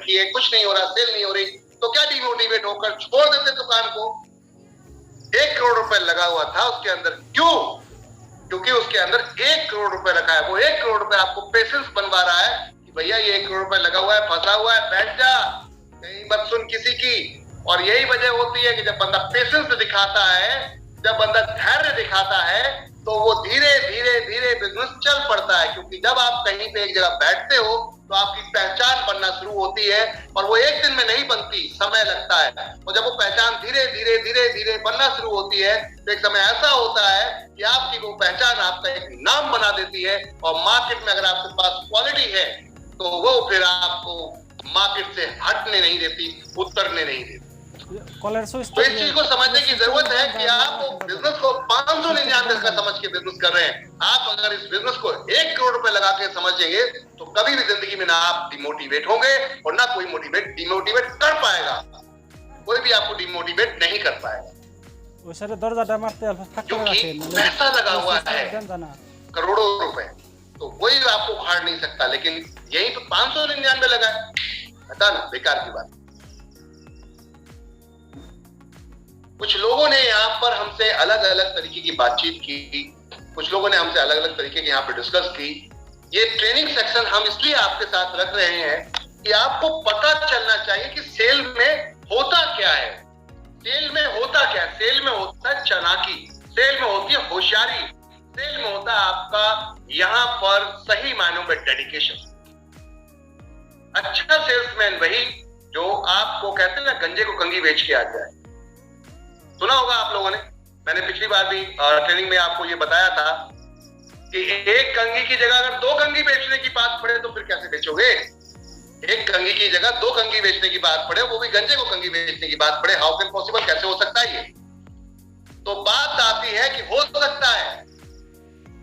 रखी है, कुछ नहीं हो रहा, सेल नहीं हो रही, तो क्या डिमोटिवेट होकर छोड़ देते दुकान को? 1 करोड़ रुपए लगा हुआ था उसके अंदर, क्यों? क्योंकि उसके अंदर 1 करोड़ रुपए रखा है। वो 1 करोड़ रुपए आपको पेशेंस बनवा रहा है कि भैया ये 1 करोड़ रुपए लगा हुआ है, फंसा हुआ है, बैठ जा, कहीं मत सुन किसी की। और यही वजह होती है कि जब बंदा पेशेंस दिखाता है, जब बंदा धैर्य दिखाता है, तो वो धीरे धीरे धीरे बिजनेस चल पड़ता है। क्योंकि जब आप कहीं पे एक जगह बैठते हो तो आपकी पहचान बनना शुरू होती है, और वो एक दिन में नहीं बनती, समय लगता है। और जब वो पहचान धीरे धीरे धीरे धीरे बनना शुरू होती है, तो एक समय ऐसा होता है कि आपकी वो पहचान आपका एक नाम बना देती है। और मार्केट में अगर आपके पास क्वालिटी है तो वो फिर आपको मार्केट से हटने नहीं देती, उतरने नहीं देती। तो इस चीज को समझने की जरूरत है कि आप बिजनेस को 599 का समझ के बिजनेस कर रहे हैं। आप अगर इस बिजनेस को 1 करोड़ रुपए लगा के समझेंगे तो कभी भी जिंदगी में ना आप डिमोटिवेट होंगे और ना कोई डिमोटिवेट कर पाएगा। कोई भी आपको डिमोटिवेट नहीं कर पाएगा, क्योंकि पैसा लगा हुआ है करोड़ों रुपए, तो कोई आपको उखाड़ नहीं सकता। लेकिन यही तो 599 लगा है, बता ना, बेकार की बात। कुछ लोगों ने यहाँ पर हमसे अलग अलग तरीके की बातचीत की, कुछ लोगों ने हमसे अलग अलग तरीके की यहाँ पे डिस्कस की। ये ट्रेनिंग सेक्शन हम इसलिए आपके साथ रख रहे हैं कि आपको पता चलना चाहिए कि सेल में होता क्या है। सेल में होता क्या है? सेल में होता है चालाकी, सेल में होती है होशियारी, सेल में होता है आपका यहाँ पर सही मायनों में डेडिकेशन। अच्छा सेल्समैन वही जो आपको कहते हैं ना, गंजे को कंघी बेच के आ जाए। सुना होगा आप लोगों ने, मैंने पिछली बार भी ट्रेनिंग में आपको ये बताया था कि एक कंघी की जगह अगर 2 कंघी बेचने की बात पड़े तो फिर कैसे बेचोगे? एक कंघी की जगह 2 कंघी बेचने की बात पड़े, वो भी गंजे को कंघी बेचने की बात पड़े, हाउ कैन पॉसिबल, कैसे हो सकता है ये? तो बात आती है कि हो सकता है,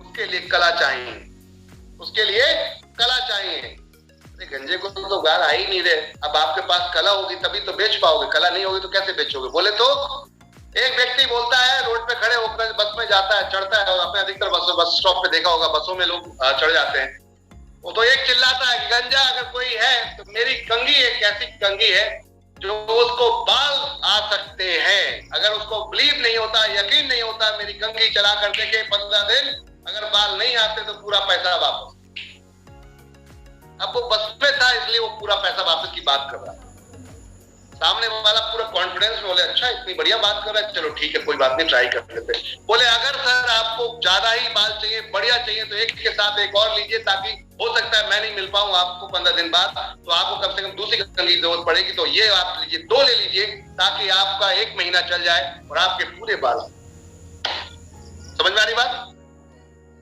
उसके लिए कला चाहिए, उसके लिए कला चाहिए। गंजे को तो गाल आ ही नहीं रहे। अब आपके पास कला होगी तभी तो बेच पाओगे, कला नहीं होगी तो कैसे बेचोगे? बोले तो एक व्यक्ति बोलता है, रोड पे खड़े होकर बस में जाता है, चढ़ता है, और आपने अधिकतर बस स्टॉप पे देखा होगा, बसों में लोग चढ़ जाते हैं। वो तो एक चिल्लाता है कि गंजा अगर कोई है तो मेरी कंघी एक ऐसी कंघी है जो उसको बाल आ सकते हैं। अगर उसको बिलीव नहीं होता, यकीन नहीं होता, मेरी कंघी चला कर देखे 15 दिन, अगर बाल नहीं आते तो पूरा पैसा वापस। अब वो बस में था इसलिए वो पूरा पैसा वापस की बात कर रहा है। सामने वाला पूरा कॉन्फिडेंस में बोले, अच्छा इतनी बढ़िया बात कर रहा है, चलो ठीक है कोई बात नहीं, ट्राई कर लेते। बोले अगर सर आपको ज्यादा ही बाल चाहिए, बढ़िया चाहिए, तो एक के साथ एक और लीजिए, ताकि हो सकता है मैं नहीं मिल पाऊं आपको 15 दिन बाद, तो आपको कम से कम दूसरी कंघी की जरूरत पड़ेगी, तो ये आप लीजिए, 2 ले लीजिए, ताकि आपका 1 महीना चल जाए और आपके पूरे बाल, समझ में आ रही बात,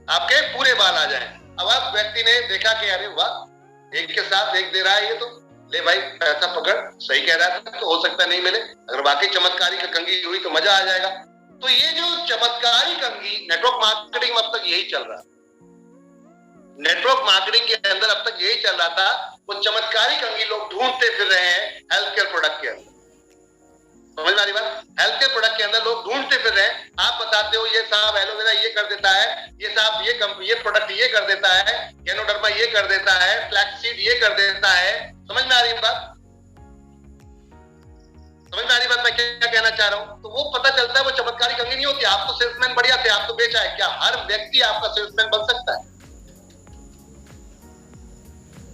आपके पूरे बाल आ जाए। अब आप व्यक्ति ने देखा कि अरे वाह, एक के साथ एक दे रहा है, ये तो ले भाई पैसा पकड़, सही कह रहा था, तो हो सकता है नहीं मिले, अगर वाकई चमत्कारी का कंघी हुई तो मजा आ जाएगा। तो ये जो चमत्कारी कंघी, नेटवर्क मार्केटिंग में अब तक यही चल रहा है, नेटवर्क मार्केटिंग के अंदर अब तक यही चल रहा था। वो चमत्कारी कंघी लोग ढूंढते फिर रहे हैं हेल्थ केयर प्रोडक्ट के अंदर, समझ में आ रही बात? हेल्थ केयर प्रोडक्ट के अंदर लोग ढूंढते फिर रहे हैं। आप बताते हो ये साहब एलोवेरा ये कर देता है, ये साहब ये प्रोडक्ट ये कर देता है, केनोडर्मा ये कर देता है, फ्लैक्स सीड ये कर देता है। समझ में आ रही बात? समझ में आ रही बात मैं क्या कहना चाह रहा हूं? तो वो पता चलता है वो चमत्कारी कंघी नहीं होती। आप तो सेल्समैन बढ़िया थे, आप तो बेचा है। क्या हर व्यक्ति आपका सेल्समैन बन सकता है?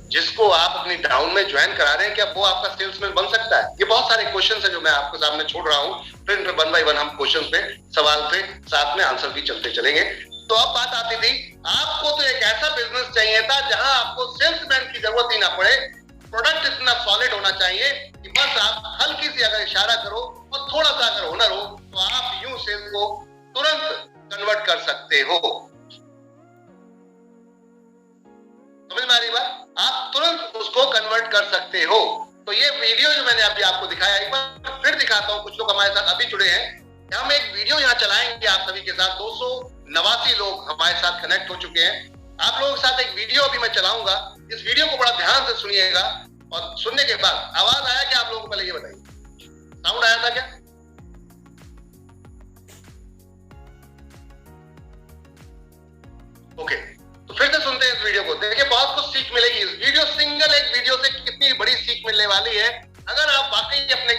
जिसको आप अपनी डाउन में ज्वाइन करा रहे हैं, क्या वो आपका सेल्समैन बन सकता है? ये बहुत सारे क्वेश्चन है जो मैं आपके सामने छोड़ रहा हूं, फिर इन पे 1 बाय 1 हम क्वेश्चन पे, सवाल पे साथ में आंसर भी चलते चलेंगे। तो अब बात आती थी, आपको तो एक ऐसा बिजनेस चाहिए था जहां आपको सेल्समैन की जरूरत ही ना पड़े, प्रोडक्ट इतना सॉलिड होना चाहिए कि बस आप हल्की सी अगर इशारा करो और थोड़ा सा अगर हुनर हो तो आप यूं सेल्स को तुरंत कन्वर्ट कर सकते हो। समझ में आ रही बात? आप तुरंत उसको कन्वर्ट कर सकते हो। तो ये वीडियो जो मैंने अभी आपको दिखाया, एक बार फिर दिखाता हूं। कुछ लोग हमारे साथ अभी जुड़े हैं, हम एक वीडियो यहाँ चलाएंगे आप सभी के साथ। 289 लोग हमारे साथ कनेक्ट हो चुके हैं। आप लोगों के साथ एक वीडियो अभी मैं चलाऊंगा, इस वीडियो को बड़ा ध्यान से सुनिएगा, और सुनने के बाद आवाज आया क्या आप लोगों को? पहले ये बताइए, साउंड आया था क्या? ओके, तो फिर से सुनते हैं इस वीडियो को। देखिए बहुत कुछ सीख मिलेगी इस वीडियो, सिंगल एक वीडियो से कितनी बड़ी सीख मिल मिलने वाली है। अगर आप वाकई अपने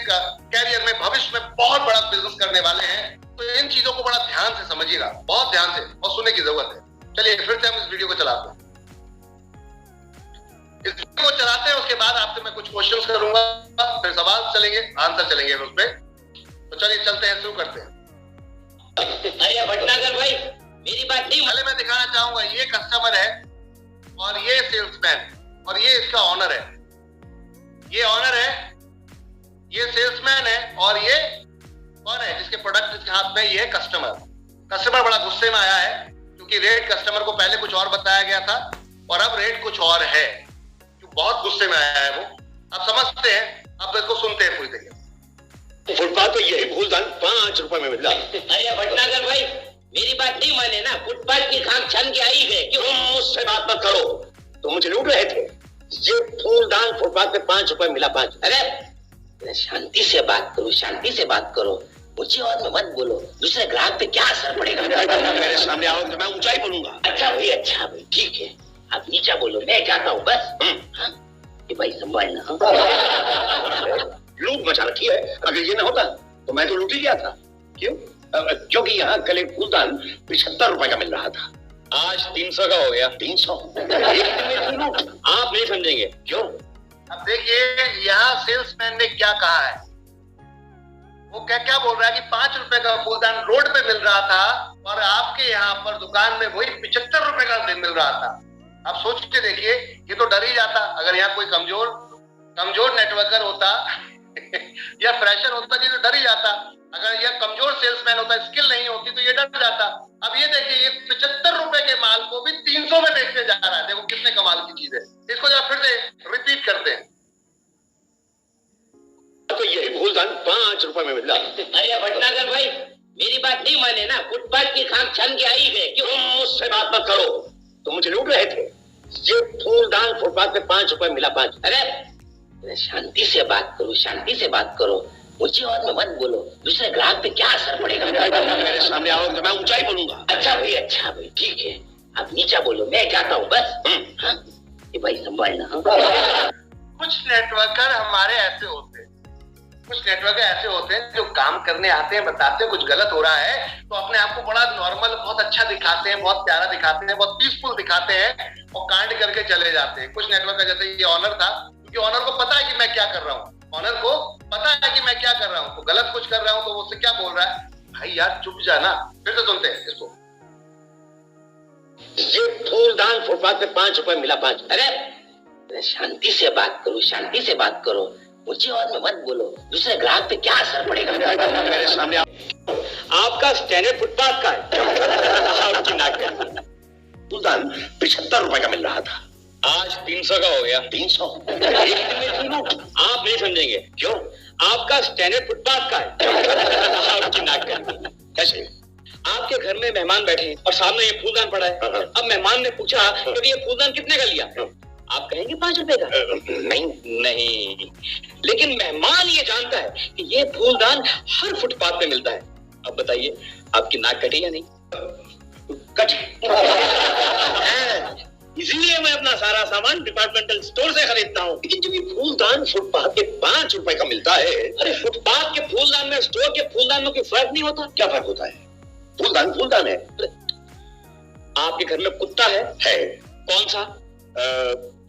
कैरियर में भविष्य में बहुत बड़ा बिजनेस करने वाले हैं तो इन चीजों को बड़ा ध्यान से समझिएगा, बहुत ध्यान से, और सुनने की जरूरत है। चलिए फिर से हम इस वीडियो को चलाते हैं। इस वीडियो को चलाते हैं, उसके बाद आपसे मैं कुछ क्वेश्चंस करूंगा, फिर सवाल चलेंगे, आंसर चलेंगे उस पे। तो चलिए चलते हैं, शुरू करते हैं। अरे भटनागर भाई, मेरी बात नहीं। पहले मैं दिखाना चाहूंगा, ये कस्टमर है और ये सेल्समैन और ये इसका ऑनर है। ये ऑनर है, ये सेल्समैन है और ये कौन है जिसके प्रोडक्ट इसके हाथ में, ये कस्टमर। कस्टमर बड़ा गुस्से में आया है क्योंकि रेट कस्टमर को पहले कुछ और बताया गया था और अब रेट कुछ और है। बहुत गुस्से में आया है वो। अब समझते हैं, अब इसको सुनते हैं पूरी तरीके। फुटपाथ पे यही भूलदान 5 रुपए में मिला। अरे भटनागर भाई, मेरी बात नहीं माने ना, फुटपाथ की खाम छन के आई है। क्यों मुझसे बात मत करो, तुम मुझे लूट रहे थे। ये फूलदान फुटपाथ पे 5 रुपए मिला। 5। अरे शांति से बात करो, शांति से बात करो, ऊंची आवाज में मत बोलो, दूसरे ग्राहक पे क्या असर पड़ेगा। मेरे सामने आओ तो मैं ऊंचाई बोलूंगा। अच्छा भाई, ठीक है, आप नीचा बोलो, मैं जाता हूँ बस। हाँ? ये भाई संभालना। लूट मचा रखी है। अगर ये ना होता तो मैं तो लूट ही गया था। क्यों? क्योंकि यहाँ कल एक फूलदान 75 रुपए का मिल रहा था, आज 300 का हो गया। 300 एक दिन में इतनी लूट? आप नहीं समझेंगे। क्यों? अब देखिए यहाँ सेल्समैन ने क्या कहा है। वो क्या बोल रहा है कि 5 रुपए का फूलदान रोड पे मिल रहा था और आपके यहाँ पर दुकान में वही 75 रुपए का मिल रहा था। आप सोच के देखिए, ये तो डर ही जाता। अगर यहाँ कोई कमजोर नेटवर्कर होता या फ्रेशर होता जी तो डर ही जाता। अगर यह कमजोर सेल्समैन होता, स्किल नहीं होती तो ये डर जाता। अब ये देखिए, ये 75 रुपए के माल को भी 300 में बेचने जा रहा है। देखो कितने कमाल की चीज है। इसको जरा फिर से रिपीट करते हैं। तो यही भूलदान 5 रुपए में मिला। अरे भटनागर भाई, मेरी बात नहीं माने ना, फुटपाथ की खाम छन के आई है। क्यों मुझसे बात मत करो, तुम मुझे लूट रहे थे। ये फूलदान फुटपाथ पे 5 रुपए मिला। 5। अरे शांति से बात करो, शांति से बात करो, ऊंची आवाज में मत बोलो, दूसरे ग्राहक पे क्या असर पड़ेगा। मेरे सामने आओ तो मैं ऊंचाई बोलूंगा। अच्छा भाई, ठीक है, आप नीचा बोलो, मैं जाता हूँ बस। हाँ? ये भाई संभालना। कुछ नेटवर्कर हमारे ऐसे होते हैं, कुछ नेटवर्कर ऐसे होते हैं जो काम करने आते हैं, बताते हैं कुछ गलत हो रहा है तो अपने आप को बड़ा नॉर्मल, बहुत अच्छा दिखाते हैं, बहुत प्यारा दिखाते हैं, बहुत पीसफुल दिखाते हैं और कांड करके चले जाते हैं। कुछ नेटवर्कर, जैसे ये ऑनर था, क्योंकि ऑनर को पता है कि मैं क्या कर रहा हूँ, ऑनर को पता है कि मैं क्या कर रहा हूँ, तो गलत कुछ कर रहा हूँ तो वो उससे क्या बोल रहा है, भाई यार चुप जाना। फिर से सुनते हैं इसको। ये फूलदान फुटपाथ पे 5 रुपए मिला। 5। अरे शांति से बात करो, शांति से बात करो, ऊंची आवाज में मत बोलो, दूसरे ग्राहक पे क्या असर पड़ेगा। मेरे सामने आपका स्टैंडर्ड फुटपाथ का है। फूलदान 75 रुपए का मिल रहा था, आज 300 का हो गया। 300 एक दिन में इतनी लूट? आप नहीं समझेंगे। क्यों? आपका स्टैंडर्ड फुटपाथ का है। कैसे? आपके घर में मेहमान बैठे हैं और सामने ये फूलदान पड़ा है। अब मेहमान ने पूछा कि ये फूलदान कितने का लिया, आप कहेंगे 5 रुपए का। नहीं, लेकिन मेहमान ये जानता है कि ये फूलदान हर फुटपाथ पे मिलता है। अब बताइए, आपकी नाक कटी या नहीं? कटी। इसीलिए मैं अपना सारा सामान डिपार्टमेंटल स्टोर से खरीदता हूँ। लेकिन जब ये फूलदान फुटपाथ पे 5 रुपए का मिलता है। अरे फुटपाथ के फूलदान में स्टोर के फूलदान में कोई फर्क नहीं होता। क्या फर्क होता है? फूलदान फूलदान है। आपके घर में कुत्ता है? कौन सा?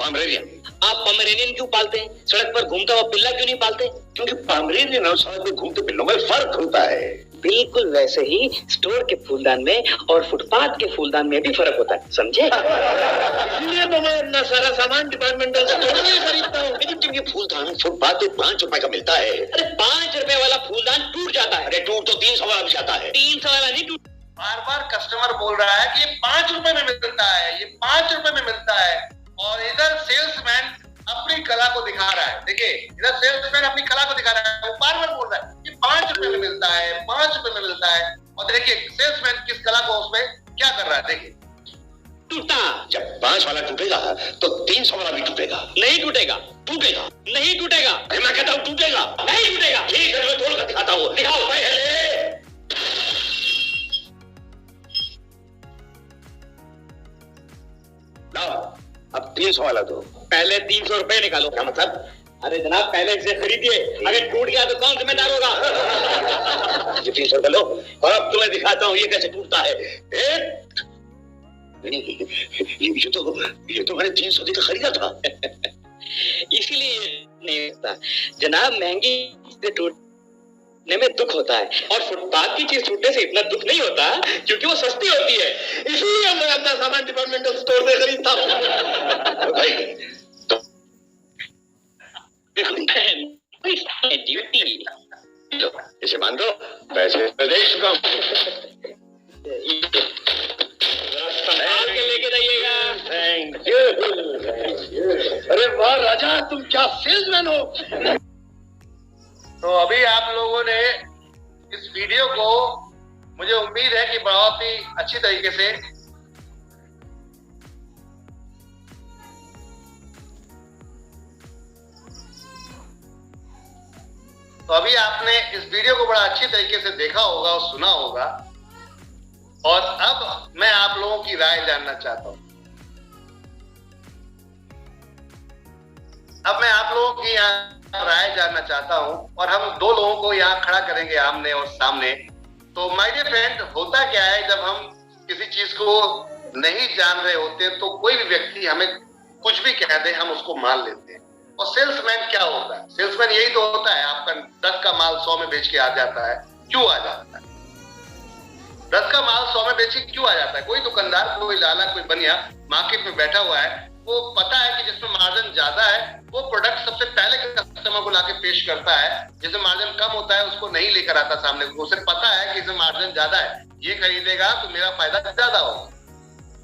पामरेनियन। आप पोमेरेनियन क्यों पालते हैं? सड़क पर घूमता हुआ पिल्ला क्यों नहीं पालते? क्योंकि पामरेनियन और सड़क पर घूमते पिल्लों में फर्क होता है। बिल्कुल वैसे ही स्टोर के फूलदान में और फुटपाथ के फूलदान में भी फर्क होता है, समझे? इसलिए तो मैं अपना सारा सामान डिपार्टमेंटल स्टोर से खरीदता हूँ। लेकिन जब ये फूलदान फुटपाथ पे 5 रुपए का मिलता है। अरे 5 रुपए वाला फूलदान टूट जाता है। अरे टूट तो 300 वाला भी जाता है। 300 वाला नहीं टूट। बार बार कस्टमर बोल रहा है कि ये 5 रुपए में मिलता है, ये 5 रुपए में मिलता है, और इधर सेल्समैन अपनी कला को दिखा रहा है। देखिए, इधर सेल्समैन अपनी कला को दिखा रहा है, वो बार बार बोल रहा है कि 5 रुपए में मिलता है, 5 रुपए में मिलता है। और देखिए सेल्समैन किस कला को उसमें क्या कर रहा है। देखिए, टूटा। जब 5 वाला टूटेगा तो 300 वाला भी टूटेगा। नहीं टूटेगा। टूटेगा। नहीं टूटेगा। मैं कहता हूँ टूटेगा। नहीं टूटेगा। ठीक है, मैं तोड़ कर दिखाता हूँ। दिखाओ। अब 300 वाला दो। पहले 300 रुपए निकालो। क्या मतलब? अरे जनाब पहले इसे खरीदिए, अगर टूट गया तो कौन जिम्मेदार होगा? ये 300 रुपए लो और अब तुम्हें दिखाता हूँ ये कैसे टूटता है। ये तो मैंने 300 देकर खरीदा था। इसीलिए नहीं होता जनाब, महंगी चीजें टूटने में दुख होता है और फुटपाथ की चीज टूटने से इतना दुख नहीं होता क्योंकि वो सस्ती होती है। इसलिए मैं अपना सामान डिपार्टमेंटल स्टोर से खरीदता हूँ। भाई तो ड्यूटी इसे बांध दो, पैसे मैं दे चुका हूँ। संभाल के लेके जाइएगा। Thank you. अरे वाह राजा, तुम क्या सेल्समैन हो। तो अभी आप लोगों ने इस वीडियो को, मुझे उम्मीद है कि बहुत ही अच्छी तरीके से तो अभी आपने इस वीडियो को बड़ा अच्छी तरीके से देखा होगा और सुना होगा, और अब मैं आप लोगों की राय जानना चाहता हूं। अब मैं आप लोगों की यहाँ राय जानना चाहता हूं और हम दो लोगों को यहाँ खड़ा करेंगे आमने और सामने। तो माय डियर फ्रेंड, होता क्या है, जब हम किसी चीज को नहीं जान रहे होते तो कोई भी व्यक्ति हमें कुछ भी कह दे, हम उसको मान लेते हैं। और सेल्समैन क्या होता है? सेल्समैन यही तो होता है, आपका 10 का माल 100 में बेच के आ जाता है। क्यों आ जाता है? 10 का माल 100 में बेच के क्यों आ जाता है? कोई दुकानदार, कोई लाला, कोई बनिया मार्केट में बैठा हुआ है, वो पता है कि जिसमें मार्जिन ज्यादा है वो प्रोडक्ट सबसे पहले कस्टमर को लाके पेश करता है। जिसमें मार्जिन कम होता है उसको नहीं लेकर आता सामने को। उसे पता है कि इसमें मार्जिन ज्यादा है, ये खरीदेगा तो मेरा फायदा ज्यादा होगा।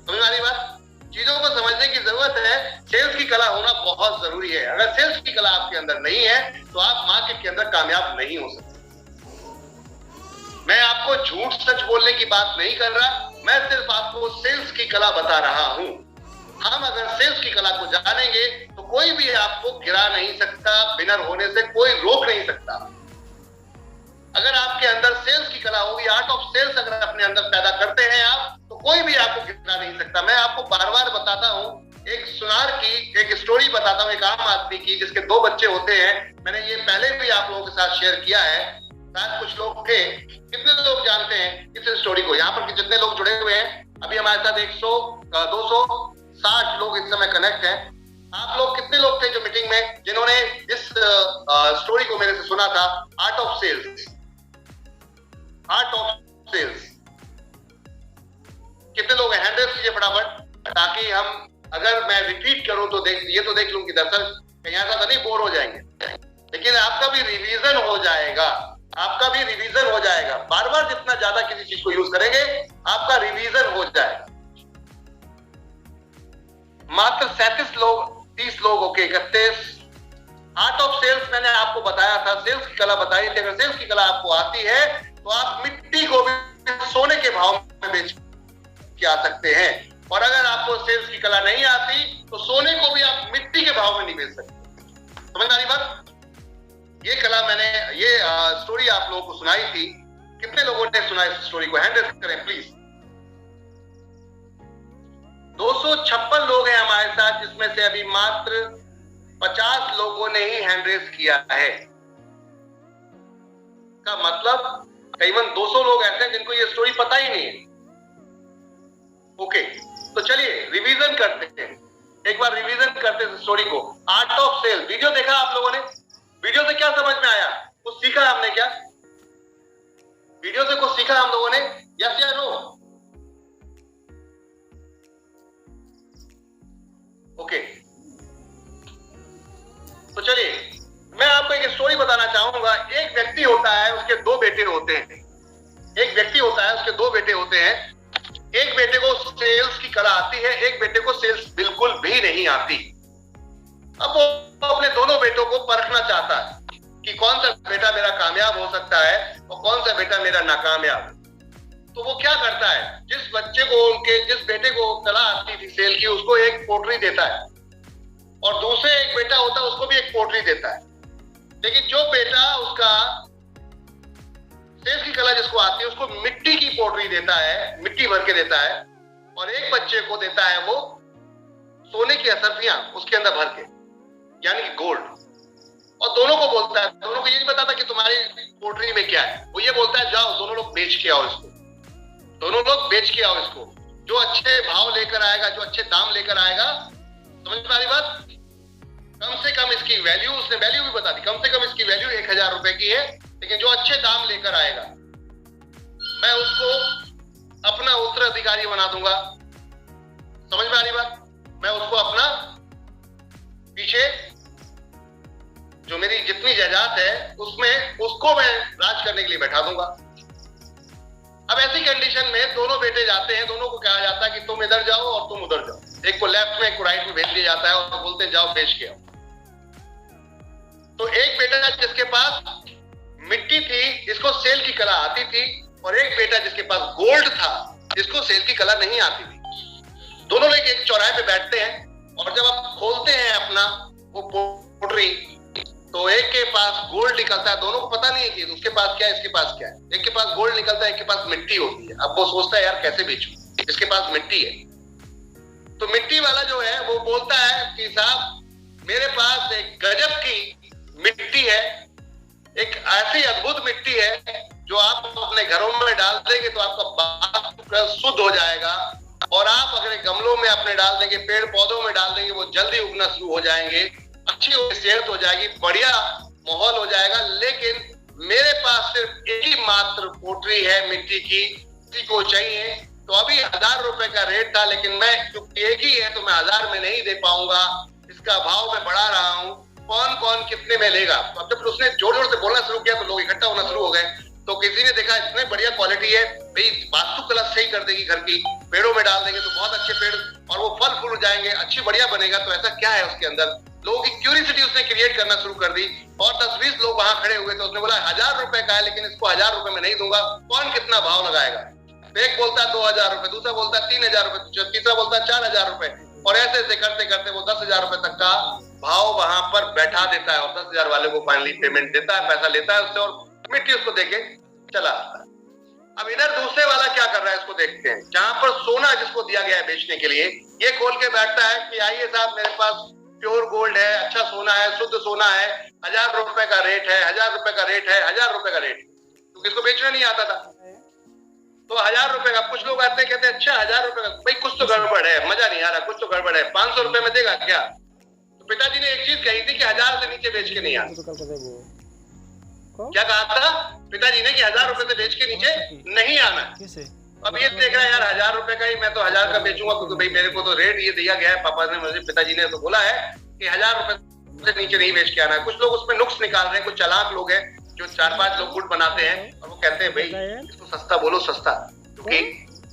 समझ में आ रही बात? चीजों को समझने की जरूरत है। सेल्स की कला होना बहुत जरूरी है। अगर सेल्स की कला आपके अंदर नहीं है तो आप मार्केट के अंदर कामयाब नहीं हो सकते। मैं आपको झूठ सच बोलने की बात नहीं कर रहा, मैं सिर्फ आपको सेल्स की कला बता रहा हूं। हम अगर सेल्स की कला को जानेंगे तो कोई भी आपको गिरा नहीं सकता, विनर होने से कोई रोक नहीं सकता। अगर आपके अंदर सेल्स की कला होगी, आर्ट ऑफ सेल्स अगर अपने अंदर पैदा करते हैं आप, तो कोई भी आपको गिरा नहीं सकता। मैं आपको बार बार बताता हूं, एक सुनार की एक स्टोरी बताता हूं, एक आम आदमी की जिसके 2 बच्चे होते हैं। मैंने ये पहले भी आप लोगों के साथ शेयर किया है, शायद कुछ लोग थे। कितने लोग जानते हैं इस स्टोरी को? यहाँ पर जितने लोग जुड़े हुए हैं, अभी हमारे साथ 260 लोग इस समय कनेक्ट हैं। आप लोग कितने लोग थे जो मीटिंग में, जिन्होंने इस स्टोरी को मेरे से सुना था? Art of sales, art of sales. कितने लोग हैं? हैंड रेज कीजिए फटाफट, ताकि हम, अगर मैं रिपीट करूं तो देख लूं कि दरअसल कहीं ऐसा तो नहीं बोर हो जाएंगे। लेकिन आपका भी रिवीजन हो जाएगा, आपका भी रिवीजन हो जाएगा। बार बार जितना ज्यादा किसी चीज को यूज करेंगे आपका रिवीजन हो जाएगा। मात्र 37 लोग, 30 लोग, ओके 31। आर्ट ऑफ सेल्स मैंने आपको बताया था, सेल्स की कला बताई थी। अगर सेल्स की कला आपको आती है तो आप मिट्टी को भी सोने के भाव में बेच के आ सकते हैं। और अगर आपको सेल्स की कला नहीं आती तो सोने को भी आप मिट्टी के भाव में नहीं बेच सकते। समझ आ रही बात? ये कला मैंने, ये स्टोरी आप लोगों को सुनाई थी। कितने लोगों ने सुना इस स्टोरी को? हैंड रेज करें प्लीज। 256 लोग हैं हमारे साथ, जिसमें से अभी मात्र 50 लोगों ने ही हैंड रेज किया है। का मतलब करीबन 200 लोग ऐसे हैं जिनको ये स्टोरी पता ही नहीं है। ओके, तो चलिए रिवीजन करते हैं, एक बार रिवीजन करते हैं स्टोरी को। आर्ट ऑफ सेल वीडियो देखा आप लोगों ने? वीडियो से क्या समझ में आया? कुछ सीखा हमने क्या? वीडियो से कुछ सीखा हम लोगों ने? यस या नो? ओके, तो चलिए मैं आपको एक स्टोरी बताना चाहूंगा। एक व्यक्ति होता है, उसके 2 बेटे होते हैं। एक व्यक्ति होता है, उसके 2 बेटे होते हैं। एक बेटे को सेल्स की कला आती है, एक बेटे को सेल्स बिल्कुल भी नहीं आती। अब वो अपने दोनों बेटों को परखना चाहता है कि कौन सा बेटा मेरा कामयाब हो सकता है और कौन सा बेटा मेरा नाकामयाब। तो वो क्या करता है, जिस बेटे को कला आती थी सेल की, उसको एक पोटली देता है, और दूसरे एक बेटा होता है उसको भी एक पोटली देता है। लेकिन जो बेटा उसका सेल्स की कला जिसको आती है उसको मिट्टी की पोटली देता है, मिट्टी भर के देता है, और एक बच्चे को देता है वो सोने की असरफियां उसके अंदर भर के, यानी कि गोल्ड। पोटरी में क्या है। वो ये बोलता है जाओ दोनों लोग बेच के आओ इसको, दोनों लोग बेच के आओ इसको, जो अच्छे भाव लेकर आएगा, जो अच्छे दाम लेकर आएगा, समझ में आ रही बात। कम से कम इसकी वैल्यू, उसने वैल्यू भी बता दी, कम से कम इसकी वैल्यू 1000 रुपए की है, लेकिन जो अच्छे दाम लेकर आएगा मैं उसको अपना उत्तराधिकारी बना दूंगा। समझ में आ रही बात। मैं उसको अपना पीछे जो मेरी जितनी जायदाद है उसमें उसको मैं राज करने के लिए बैठा दूंगा। अब ऐसी कंडीशन में दोनों बेटे जाते हैं, दोनों को कहा जाता है कि तुम इधर जाओ और तुम उधर जाओ, एक को लेफ्ट में एक को राइट में भेज दिया जाता है और बोलते हैं जाओ बेच के आओ। तो एक बेटा जिसके पास मिट्टी थी, इसको सेल की कला आती थी, और एक बेटा जिसके पास गोल्ड था, इसको सेल की कला नहीं आती थी। दोनों लोग एक चौराहे पे बैठते हैं और जब आप खोलते हैं अपना वो पोटरी तो एक के पास गोल्ड निकलता है। दोनों को पता नहीं है कि उसके पास क्या है, इसके पास क्या है। एक के पास गोल्ड निकलता है, एक के पास मिट्टी होती है। अब वो सोचता है यार कैसे बेचूं, इसके पास मिट्टी है। तो मिट्टी वाला जो है वो बोलता है कि साहब मेरे पास एक गजब की मिट्टी है, एक ऐसी अद्भुत मिट्टी है जो आप अपने घरों में डाल देंगे तो आपका बाग शुद्ध हो जाएगा, और आप अगर गमलों में अपने डाल देंगे, पेड़ पौधों में डाल देंगे, वो जल्दी उगना शुरू हो जाएंगे, अच्छी सेहत हो जाएगी, बढ़िया माहौल हो जाएगा। लेकिन मेरे पास सिर्फ एक ही मात्र पोटरी है मिट्टी की, किसी को चाहिए तो अभी 1000 रुपए का रेट था, लेकिन मैं क्योंकि एक ही है तो मैं 1000 में नहीं दे पाऊंगा, इसका भाव मैं बढ़ा रहा हूँ, कौन कौन कितने में लेगा। अब जब उसने जोर जोर से बोलना शुरू किया तो लोग इकट्ठा होना शुरू हो गए। तो किसी ने देखा इतने बढ़िया क्वालिटी है भाई, वास्तुकला सही कर देगी घर की, पेड़ों में डाल देंगे तो बहुत अच्छे पेड़ और वो फल फूल जाएंगे, अच्छी बढ़िया बनेगा, तो ऐसा क्या है उसके अंदर। लोगों की क्यूरियोसिटी उसने क्रिएट करना शुरू कर दी और 10-20 लोग वहां खड़े हुए थे। उसने बोला 1000 रुपए का है, लेकिन इसको 1000 रुपए में नहीं दूंगा, कौन कितना भाव लगाएगा। एक बोलता है 2000 रुपए, दूसरा बोलता है 3000 रुपए, तीसरा बोलता है 4000 रुपए, और ऐसे ऐसे करते करते वो 10,000 रुपए तक का भाव वहां पर बैठा देता है और 10,000 वाले को फाइनली पेमेंट देता है, पैसा लेता है उससे और मिट्टी उसको देके चला आता है। अब इधर दूसरे वाला क्या कर रहा है इसको देखते हैं। जहां पर सोना जिसको दिया गया है बेचने के लिए, ये खोल के बैठता है कि आइए साहब मेरे पास प्योर गोल्ड है, अच्छा सोना है, शुद्ध सोना है, 1000 रुपए का रेट है, 1000 रुपए का रेट है, 1000 रुपए का रेट, क्योंकि इसको बेचना नहीं आता था। तो 1000 रुपए का, कुछ लोग आते हैं कहते हैं अच्छा 1000 रुपए का, भाई कुछ तो गड़बड़ है, मजा नहीं आ रहा, कुछ तो गड़बड़ है, 500 रुपए में देगा क्या। तो पिताजी ने एक चीज कही थी कि 1000 से नीचे बेच के नहीं आना। क्या कहा था पिताजी ने कि 1000 रुपए से बेच के नीचे नहीं आना। अब ये देख रहा है यार 1000 रुपए का ही मैं तो 1000 का बेचूंगा, क्योंकि भाई मेरे को तो रेट ये दिया गया है, पापा ने मुझे, पिताजी ने तो बोला है कि 1000 रुपए से नीचे नहीं बेच के आना है। कुछ लोग उसमें नुक्स निकाल रहे हैं, कुछ चालाक लोग हैं जो 4-5 लोग गुट बनाते हैं और वो कहते हैं भाई इसको सस्ता बोलो, सस्ता, क्योंकि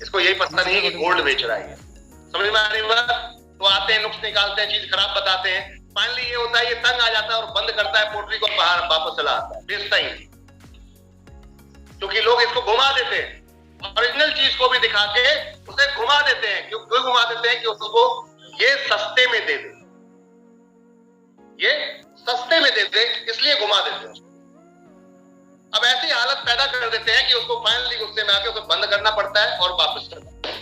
इसको यही पता नहीं है कि गोल्ड बेच रहा है। समझ में आ रही बात। तो आते हैं, नुक्स निकालते हैं, चीज खराब बताते हैं, फाइनली ये होता है ये तंग आ जाता है और बंद करता है पोटरी को, बाहर वापस चला आता है, बेचता ही नहीं, क्योंकि लोग इसको घुमा देते हैं, ओरिजिनल चीज को भी दिखा के उसे घुमा देते हैं। क्यों घुमा देते हैं कि उसको ये सस्ते में दे दे, ये सस्ते में दे दे, इसलिए घुमा देते हैं। अब ऐसी हालत पैदा कर देते हैं कि उसको फाइनली गुस्से में आके उसे बंद करना पड़ता है और वापस चलता है।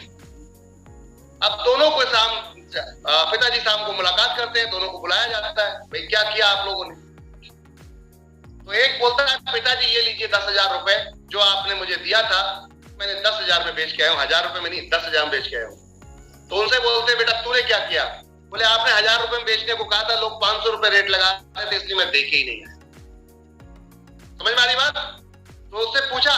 अब दोनों को पिताजी शाम को मुलाकात करते हैं, दोनों को बुलाया जाता है, भाई क्या किया आप लोगों ने। तो एक बोलता है पिताजी ये लीजिए 10,000 रुपए जो आपने मुझे दिया था, मैंने 10,000 में बेच के आया हूँ, 1000 रुपए में नहीं 10,000 में बेच के आया हूँ। तो उनसे बोलते बेटा तूने क्या किया। बोले आपने 1000 रुपए में बेचने को कहा था, लोग 500 रुपए रेट लगा रहे थे, इसलिए मैं देखे ही नहीं आया। समझ में आ रही बात। तो उससे पूछा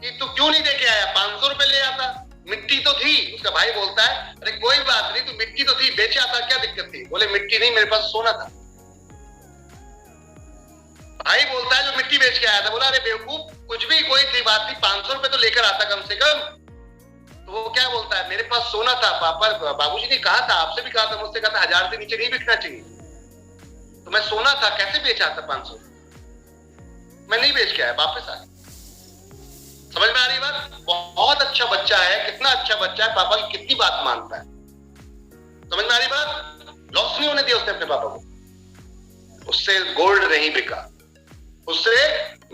कि तू क्यों नहीं देके आया, 500 रुपए ले आता, मिट्टी तो थी। उसका भाई बोलता है अरे कोई बात नहीं, तू मिट्टी तो थी, बेचे आता, क्या दिक्कत थी। बोले मिट्टी नहीं, मेरे पास सोना था। भाई बोलता है जो मिट्टी बेच के आया था। बोला अरे बेवकूफ, कुछ भी कोई थी बात थी, 500 रुपए तो लेकर आता कम से कम। तो वो क्या बोलता है मेरे पास सोना था, पापा बाबूजी ने कहा था, आपसे भी कहा था, मुझसे कहा था 1000 से नीचे नहीं बिकना चाहिए, तो मैं सोना था, कैसे बेच आता 500, मैं नहीं बेच के आया, वापस आया। समझ में आ रही बात। बहुत अच्छा बच्चा है, कितना अच्छा बच्चा है, पापा की कितनी बात मानता है। समझ में आ रही बात। लॉस नहीं होने दिया उसने अपने पापा को। उससे गोल्ड नहीं बिका, उससे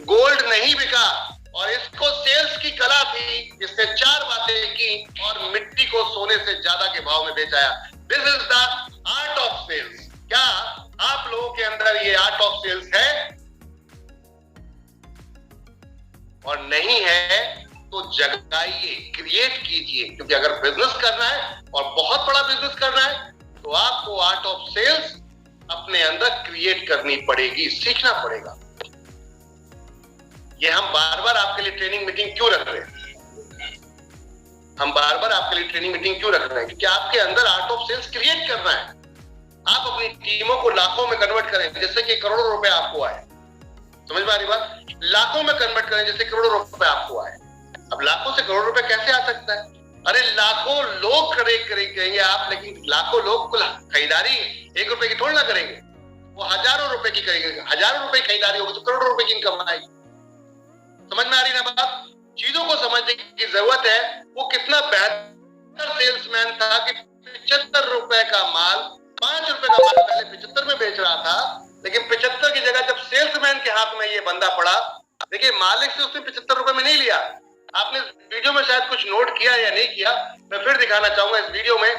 गोल्ड नहीं बिका, और इसको सेल्स की कला थी। इसने 4 बातें की और मिट्टी को सोने से ज्यादा के भाव में बेचाया। This is the art of sales. क्या आप लोगों के अंदर ये आर्ट ऑफ सेल्स है? और नहीं है तो जगाइए, क्रिएट कीजिए। क्योंकि अगर बिजनेस करना है और बहुत बड़ा बिजनेस करना है तो आपको आर्ट ऑफ सेल्स अपने अंदर क्रिएट करनी पड़ेगी, सीखना पड़ेगा। ये हम बार बार आपके लिए ट्रेनिंग मीटिंग क्यों रख रहे हैं? हम बार बार आपके लिए ट्रेनिंग मीटिंग क्यों रख रहे हैं? क्योंकि आपके अंदर आर्ट ऑफ सेल्स क्रिएट करना है। आप अपनी टीमों को लाखों में कन्वर्ट करें जिससे कि करोड़ों रुपए आपको आए। समझ में आ रही बात? लाखों में कन्वर्ट करें जिससे करोड़ों रुपए आपको आए। अब लाखों से करोड़ रुपए कैसे आ सकता है? अरे लाखों लोग करेंगे आप, लेकिन लाखों लोग खरीदारी 1 रुपए की थोड़ी ना करेंगे, वो हजारों रुपए की करेंगे। हजारों रुपए की खरीदारी होगी तो करोड़ों रुपए की इनकम आएगी। समझ में आ रही ना बात? चीजों को समझने की जरूरत है। वो कितना बेहतर सेल्समैन था कि 75 रुपए का माल 5 रुपए का माल पहले 75 में बेच रहा था, लेकिन 75 की जगह जब सेल्समैन के हाथ में ये बंदा पड़ा, देखिए मालिक से उसने 75 रुपए में नहीं लिया। आपने वीडियो में शायद कुछ नोट किया या नहीं किया, मैं फिर दिखाना चाहूंगा इस वीडियो में।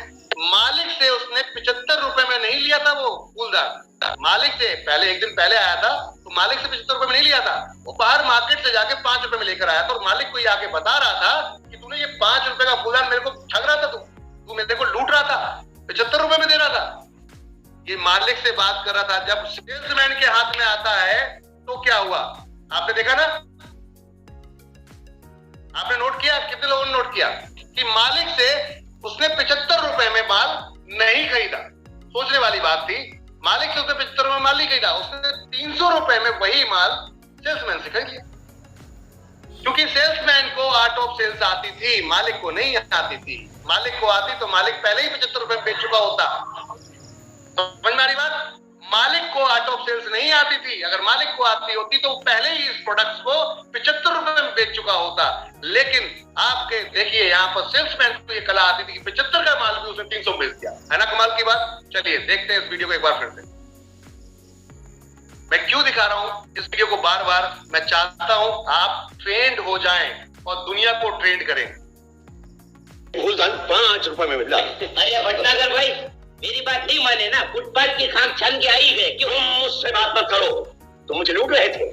मालिक से उसने 75 रुपए में नहीं लिया था वो फूलदान। मालिक से पहले, एक दिन पहले आया था तो मालिक से 75 रुपए में नहीं लिया था, वो बाहर मार्केट से जाके 5 रुपए में लेकर आया था। और मालिक को ये आके बता रहा था कि तूने ये 5 रुपए का फूलदान मेरे को ठग रहा था, तू मेरे को लूट रहा था, 75 रुपए में दे रहा था। ये मालिक से बात कर रहा था। जब सेल्समैन के हाथ में आता है तो क्या हुआ? आपने देखा ना, आपने नोट किया? कितने लोगों ने नोट किया कि मालिक से उसने 75 रुपए में माल नहीं खरीदा? सोचने वाली बात थी। मालिक से उसने 75 रुपए में माल नहीं खरीदा, उसने 300 रुपए में वही माल सेल्समैन से खरीद लिया। क्योंकि सेल्समैन को आर्ट ऑफ सेल्स आती थी, मालिक को नहीं आती थी। मालिक को आती तो मालिक पहले ही 75 रुपए में बेच चुका होता। समझ में आ रही बात? मालिक को आर्ट ऑफ सेल्स नहीं आती थी। अगर मालिक को आती होती तो पहले ही इस प्रोडक्ट्स को 75 रुपए में बेच चुका होता। लेकिन आपके देखिए यहाँ पर सेल्समैन को ये कला आती थी कि 75 का माल भी उसने 300 बेच दिया। है ना कमाल की बात? चलिए देखते हैं इस वीडियो को एक बार फिर से। मैं क्यों दिखा रहा हूं इस वीडियो को बार बार? मैं चाहता हूं आप ट्रेंड हो जाएं और दुनिया को ट्रेंड करें। फूलदान 5 रुपए में मिला। अरे भटनागर भाई, मेरी बात नहीं माने ना, फुटपाथ की खाक छन के आई गए। क्यों? तुम मुझसे बात मत करो, तुम मुझे लूट रहे थे।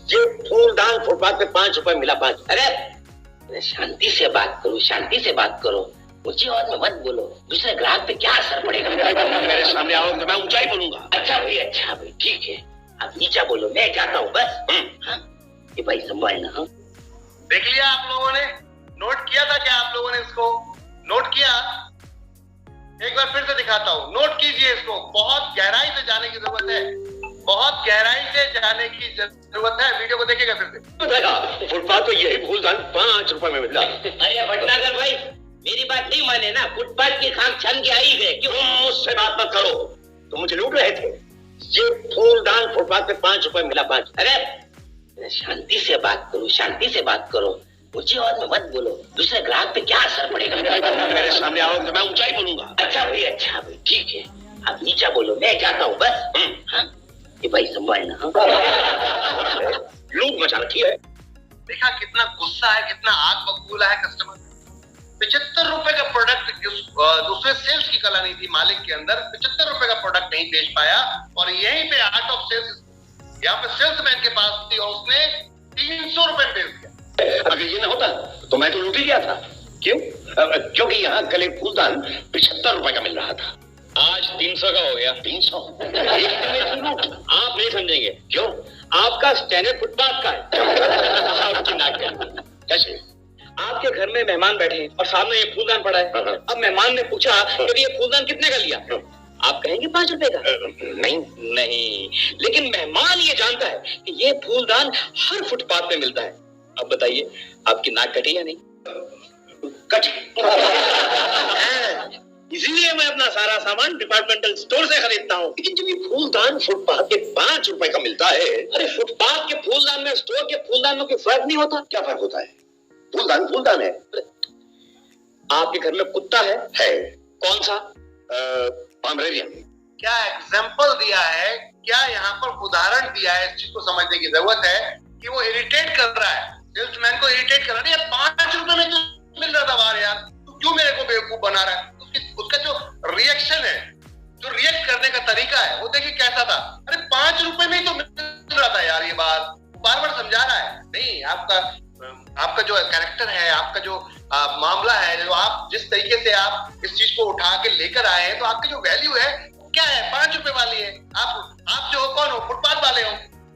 ये फूलदान फुटपाथ पे 5 रुपए मिला। 5। अरे शांति से बात करो, शांति से बात करो, ऊंची आवाज में मत बोलो, दूसरे ग्राहक पे क्या असर पड़ेगा? मेरे सामने आओ तो मैं ऊंचाई बोलूंगा। अच्छा भाई ठीक है, आप नीचा बोलो, मैं जाता हूँ बस। हाँ? ये भाई संभालना। हाँ? देख लिया आप लोगों ने? नोट किया था क्या आप लोगों ने? इसको नोट किया? एक बार फिर से दिखाता हूं, नोट कीजिए इसको। बहुत गहराई से जाने की जरूरत है, बहुत गहराई से जाने की जरूरत है। वीडियो को देखिएगा फिर से। फुटपाथ पे यही फूलदान 5 रुपए में मिला। अरे भटनागर भाई, मेरी बात नहीं माने ना, फुटपाथ की खाक छन के आई गए। क्यों? तुम मुझसे बात मत करो, तुम मुझे लूट रहे थे। ये फूलदान फुटपाथ पे 5 रुपए मिला। 5। अरे शांति से बात करो, शांति से बात करो, ऊंची आवाज में मत बोलो, दूसरे ग्राहक पे क्या असर पड़ेगा? मेरे सामने आओ तो मैं ऊंचाई बोलूंगा। अच्छा भाई ठीक है, आप नीचा बोलो, मैं जाता हूँ बस। हाँ? ये भाई संभालना। हाँ? लूट मचा रखी है। देखा कितना गुस्सा है, कितना आग बबूला है कस्टमर। 75 रुपए का प्रोडक्ट, दूसरे सेल्स की कला नहीं थी मालिक के अंदर, 75 रुपए का प्रोडक्ट नहीं बेच पाया। और यहीं पे आर्ट ऑफ सेल्स यहाँ पे सेल्समैन के पास थी और उसने 300 रुपए बेच दिया। अगर ये ना होता तो मैं तो लूट ही गया था। क्यों? क्योंकि यहाँ कल एक फूलदान 75 रुपए का मिल रहा था, आज 300 का हो गया। 300। आप नहीं समझेंगे। क्यों? आपका स्टैंडर्ड फुटपाथ का है। आपकी नाक का। कैसे? आपके घर में मेहमान बैठे हैं और सामने ये फूलदान पड़ा है। अब मेहमान ने पूछा कि ये फूलदान कितने का लिया? आप कहेंगे 5 रुपए का? नहीं, लेकिन मेहमान ये जानता है कि ये फूलदान हर फुटपाथ पे मिलता है। अब बताइए, आपकी नाक कटी या नहीं? कटी। इसीलिए मैं अपना सारा सामान डिपार्टमेंटल स्टोर से खरीदता हूँ। लेकिन जब ये फूलदान फुटपाथ पे 5 रुपए का मिलता है। अरे फुटपाथ के फूलदान में स्टोर के फूलदान में कोई फर्क नहीं होता? क्या फर्क होता है? फूलदान फूलदान है। आपके घर में कुत्ता है? कौन सा? पामरेरियन। क्या एग्जाम्पल दिया है, क्या यहाँ पर उदाहरण दिया है, इस चीज को समझने की जरूरत है कि वो इरिटेट कर रहा है, सेल्समैन को इरिटेट कर रहा है। 5 रुपए में तो मिल रहा था बाहर यार, तू क्यों मेरे को बेवकूफ बना रहा है? उसका जो रिएक्शन है, जो रिएक्ट करने का तरीका है, वो देखिए कैसा था। अरे 5 रुपए में ही तो मिल रहा था यार, ये बार बार समझा रहा है। नहीं, आपका आपका जो कैरेक्टर है, आपका जो मामला है, जो आप जिस तरीके से आप इस चीज को उठा के लेकर आए हैं, तो आपकी जो वैल्यू है क्या है? 5 रुपए वाली है। आप जो हो कौन हो? फुटपाथ वाले हो।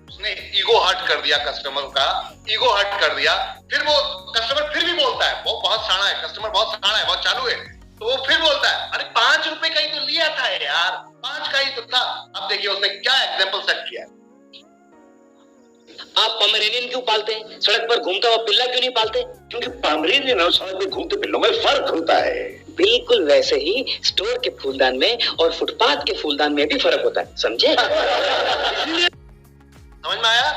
उसने ईगो हर्ट कर दिया, कस्टमर का ईगो हर्ट कर दिया। फिर वो कस्टमर फिर भी बोलता है, वो बहुत साड़ा है, कस्टमर बहुत साड़ा है, बहुत चालू है, तो वो फिर बोलता है अरे 5 रुपए का ही तो लिया था यार, 5 का ही तो था। अब देखिए उसने क्या एग्जाम्पल सेट किया। आप पमेरेनियन क्यों पालते हैं? सड़क पर घूमता हुआ पिल्ला क्यों नहीं पालते? क्योंकि पामरेनियन और सड़क में घूमते पिल्लों में फर्क होता है। बिल्कुल वैसे ही स्टोर के फूलदान में और फुटपाथ के फूलदान में भी फर्क होता है, समझे? समझ में आया?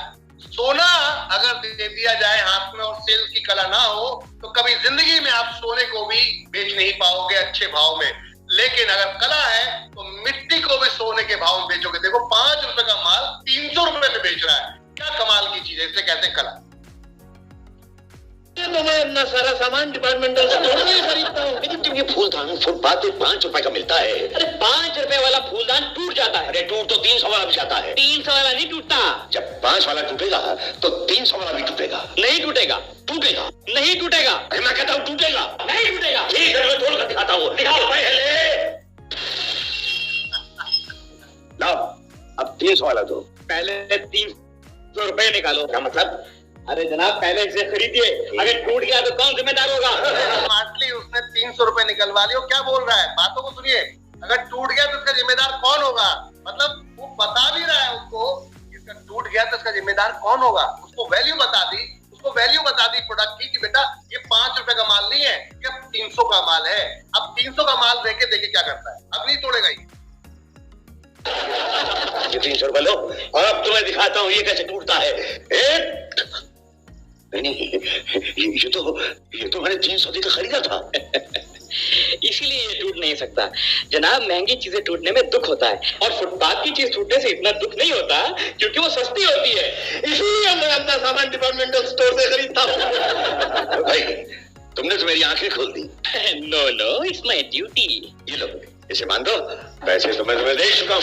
सोना अगर दे दिया जाए हाथ में और सेल्स की कला ना हो तो कभी जिंदगी में आप सोने को भी बेच नहीं पाओगे अच्छे भाव में। लेकिन अगर कला है तो मिट्टी को भी सोने के भाव में बेचोगे। देखो 5 रुपए का माल 300 रुपए में बेच रहा है, क्या कमाल की चीज है, इसे कहते हैं कला। तो मैं अपना सारा सामान डिपार्टमेंटल स्टोर में खरीदता हूँ। लेकिन जब ये फूलदान फुटपाथ पे 5 रुपए का मिलता है। अरे 5 रुपए वाला फूलदान टूट जाता है। अरे टूट तो 300 वाला भी जाता है। 300 वाला नहीं टूटता। जब 5 वाला टूटेगा तो 300 वाला भी टूटेगा। नहीं टूटेगा। टूटेगा नहीं टूटेगा। अरे मैं कहता हूँ टूटेगा। नहीं टूटेगा। ठीक है, मैं तोड़ कर दिखाता हूँ। दिखाओ पहले। लाओ, अब 300 वाला दो। पहले 300 रुपए निकालो। क्या मतलब? अरे जनाब पहले इसे खरीदिए, अगर टूट गया तो कौन जिम्मेदार होगा? स्मार्टली उसने 300 रुपए निकलवा लिया। क्या बोल रहा है? बातों को सुनिए। अगर टूट गया तो इसका जिम्मेदार कौन होगा? मतलब वो बता भी रहा है उसको, इसका टूट गया तो इसका जिम्मेदार कौन होगा। उसको वैल्यू बता दी, प्रोडक्ट की कि बेटा ये 5 रुपए का माल नहीं है, ये 300 का माल है। अब 300 का माल देके देखे क्या करता है। अब नहीं तोड़ेगा ये 300 रुपए लो और अब तुम्हें दिखाता हूँ ये कैसे टूटता है। नहीं, ये तो मैंने 300 देकर खरीदा था। इसीलिए ये टूट नहीं सकता। जनाब महंगी चीजें टूटने में दुख होता है और फुटपाथ की चीज टूटने से इतना दुख नहीं होता क्योंकि वो सस्ती होती है। इसलिए मैं अपना सामान डिपार्टमेंटल स्टोर से खरीदता हूँ। भाई तुमने तो मेरी आंखें खोल दी। No no, it's my duty. ये लो, इसे मान दो। पैसे तो मैं तुम्हें दे चुका हूँ।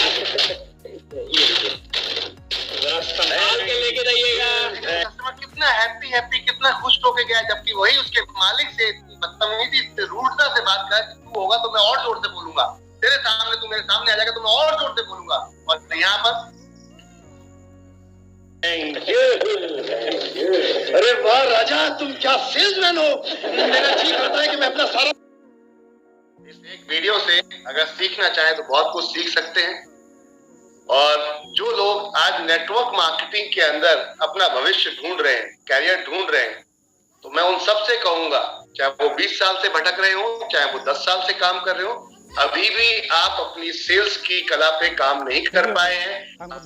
जरा संभाल के लेके जाइएगा। कस्टमर कितना हैप्पी कितना खुश होके गया, जबकि वही उसके मालिक से बदतमीजी से रूडता से बात कर। तू होगा तो मैं और जोर से बोलूंगा तेरे सामने, तू मेरे सामने आ जाएगा तो मैं और जोर से बोलूंगा। और यहाँ पर अरे वाह राजा, तुम क्या सेल्समैन हो। मेरा जी करता है कि मैं अपना सारा इस एक वीडियो से अगर सीखना चाहे तो बहुत कुछ सीख सकते हैं। और जो लोग आज नेटवर्क मार्केटिंग के अंदर अपना भविष्य ढूंढ रहे हैं, कैरियर ढूंढ रहे हैं, तो मैं उन सबसे कहूंगा, चाहे वो 20 साल से भटक रहे हो, चाहे वो 10 साल से काम कर रहे हो, अभी भी आप अपनी सेल्स की कला पे काम नहीं कर पाए हैं,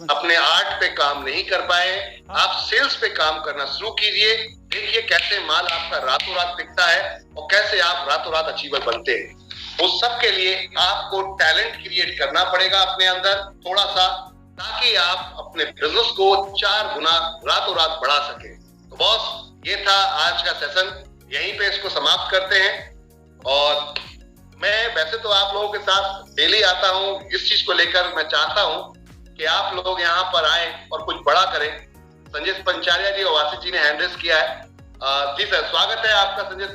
अपने आर्ट पे काम नहीं कर पाए हैं। आप सेल्स पे काम करना शुरू कीजिए। देखिए कैसे माल आपका रातों रात बिकता है और कैसे आप रातों रात अचीवर बनते हैं। उस सब के लिए आपको टैलेंट क्रिएट करना पड़ेगा अपने अंदर थोड़ा सा, ताकि आप अपने बिजनेस को 4 गुना रातों रात बढ़ा सके। तो बॉस, ये था आज का सेशन, यहीं पे इसको समाप्त करते हैं। और मैं वैसे तो आप लोगों के साथ डेली आता हूँ, इस चीज को लेकर मैं चाहता हूँ कि आप लोग यहाँ पर आए और कुछ बड़ा करें। संजय पंचारिया जी और वासित जी ने हैंड रेस किया है। जी सर, स्वागत है आपका संजय।